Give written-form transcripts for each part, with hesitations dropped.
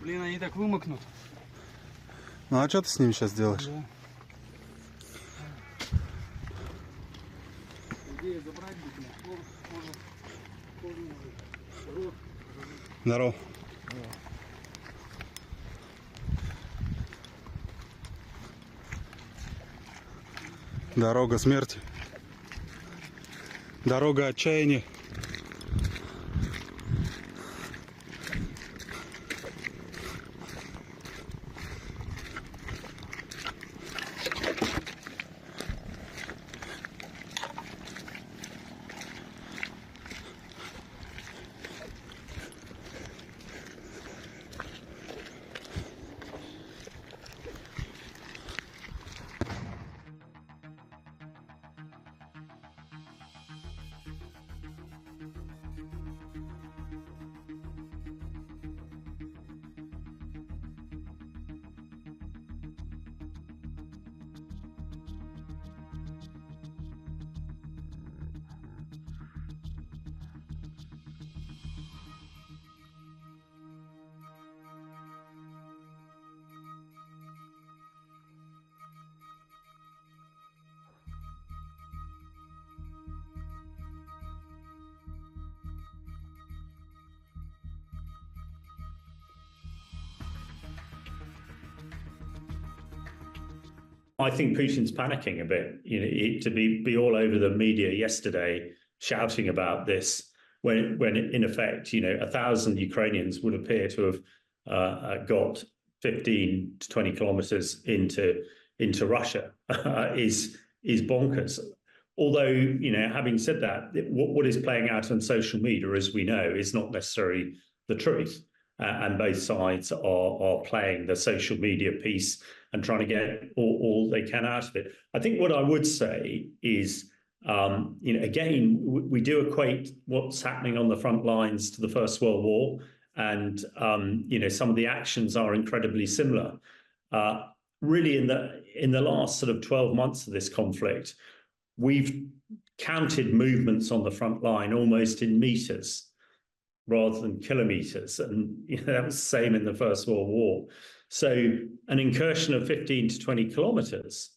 Блин, они так вымокнут. Ну а что ты с ними сейчас делаешь? Да. Идея забрать будет, может, Здорово. Дорога смерти. Дорога отчаяния. I think Putin's panicking a bit. You know, to be all over the media yesterday shouting about this, when in effect, you know, 1,000 Ukrainians would appear to have got 15 to 20 kilometers into Russia, is bonkers. Although, you know, having said that, what is playing out on social media, as we know, is not necessarily the truth. And both sides are playing the social media piece and trying to get all they can out of it. I think what I would say is, you know, again, we do equate what's happening on the front lines to the First World War, and you know, some of the actions are incredibly similar. Really, in the last sort of 12 months of this conflict, we've counted movements on the front line almost in meters rather than kilometers, and you know, that was the same in the First World War. So an incursion of 15 to 20 kilometers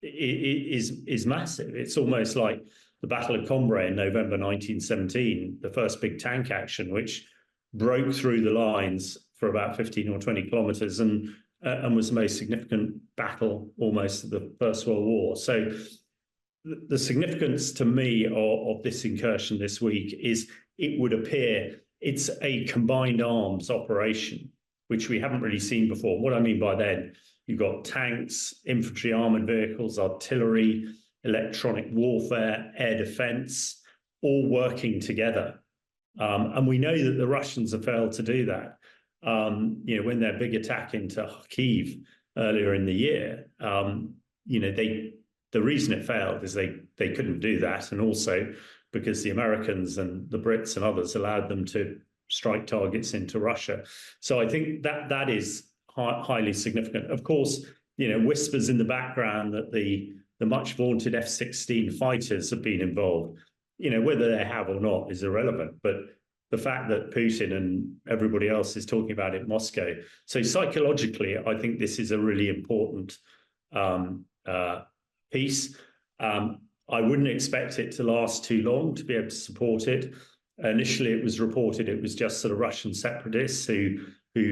is massive. It's almost like the Battle of Cambrai in November 1917, the first big tank action, which broke through the lines for about 15 or 20 kilometers and was the most significant battle almost of the First World War. So the significance to me of this incursion this week is it would appear it's a combined arms operation, which we haven't really seen before. What I mean by that, you've got tanks, infantry armored vehicles, artillery, electronic warfare, air defense, all working together. And we know that the Russians have failed to do that. You know, when their big attack into Kyiv earlier in the year, you know, the reason it failed is they couldn't do that, and also because the Americans and the Brits and others allowed them to strike targets into Russia. So I think that is highly significant. Of course, you know, whispers in the background that the much vaunted F-16 fighters have been involved. You know, whether they have or not is irrelevant, but the fact that Putin and everybody else is talking about it in Moscow. So psychologically, I think this is a really important piece. I wouldn't expect it to last too long to be able to support it. Initially, it was reported it was just sort of Russian separatists who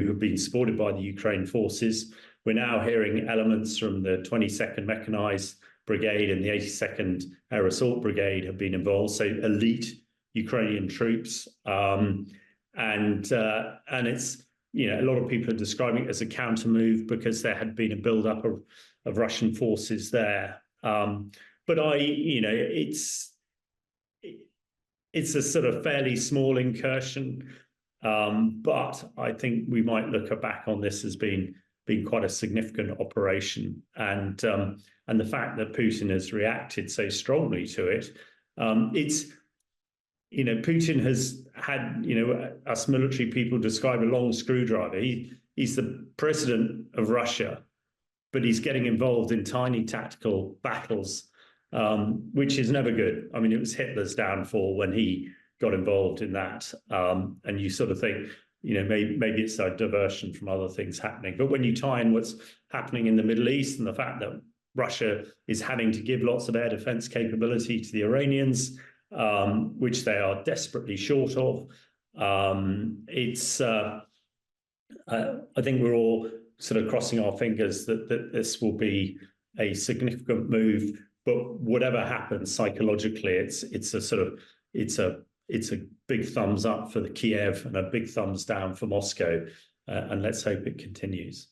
have been supported by the Ukraine forces. We're now hearing elements from the 22nd Mechanized Brigade and the 82nd Air Assault Brigade have been involved, so elite Ukrainian troops. And it's, you know, a lot of people are describing it as a counter move because there had been a buildup of Russian forces there. But you know, it's a sort of fairly small incursion, but I think we might look back on this as being quite a significant operation, and the fact that Putin has reacted so strongly to it, it's, you know, Putin has had, you know, us military people describe a long screwdriver. He's the president of Russia, but he's getting involved in tiny tactical battles, which is never good. I mean, it was Hitler's downfall when he got involved in that. And you sort of think, maybe it's a diversion from other things happening. But when you tie in what's happening in the Middle East and the fact that Russia is having to give lots of air defense capability to the Iranians, which they are desperately short of, I think we're all sort of crossing our fingers that this will be a significant move. But whatever happens psychologically, it's a big thumbs up for the Kiev and a big thumbs down for Moscow, and let's hope it continues.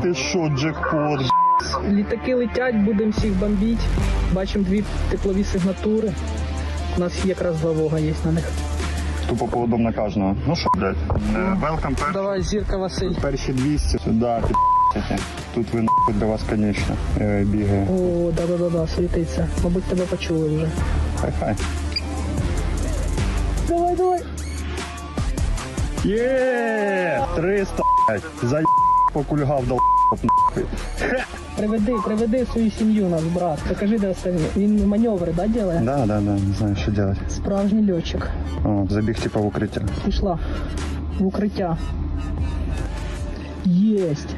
Ти що, джекпот? Літаки летять, будемо всіх бомбити. Бачимо дві теплові сигнатури. У нас якраз два вога є на них. Тупо по одному на кожного. Ну що, блядь? Велкам перші. Давай, Зірка Василь. Перші 200. Сюди, пі***ті. Тут ви нахуй для вас, конечно, бігає. О, да, світиться. Мабуть, тебе почули вже. Хай. Давай. Є! 300, блядь. За покульгав дал нахуй. Приведи свою сім'ю, наш брат. Покажи, де остальні. Він маневри, да, делає? Да, не знаю, що делать. Справжній льотчик. О, забіг типа в укриття. Пішла. В укриття. Єсть.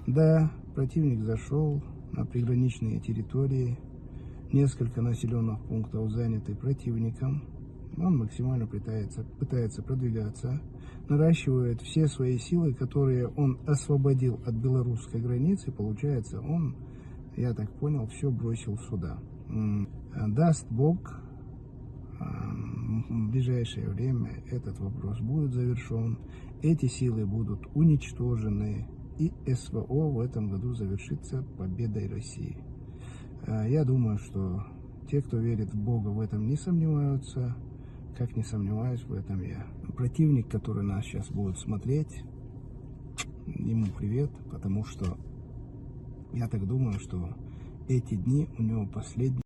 Да, противник зашел на приграничные территории. Несколько населенных пунктов заняты противником. Он максимально пытается продвигаться, наращивает все свои силы, которые он освободил от белорусской границы. Получается, он, я так понял, все бросил сюда. Даст Бог, в ближайшее время этот вопрос будет завершен. Эти силы будут уничтожены. И СВО в этом году завершится победой России. Я думаю, что те, кто верит в Бога, в этом не сомневаются. Как не сомневаюсь в этом я. Противник, который нас сейчас будет смотреть, ему привет, потому что я так думаю, что эти дни у него последние.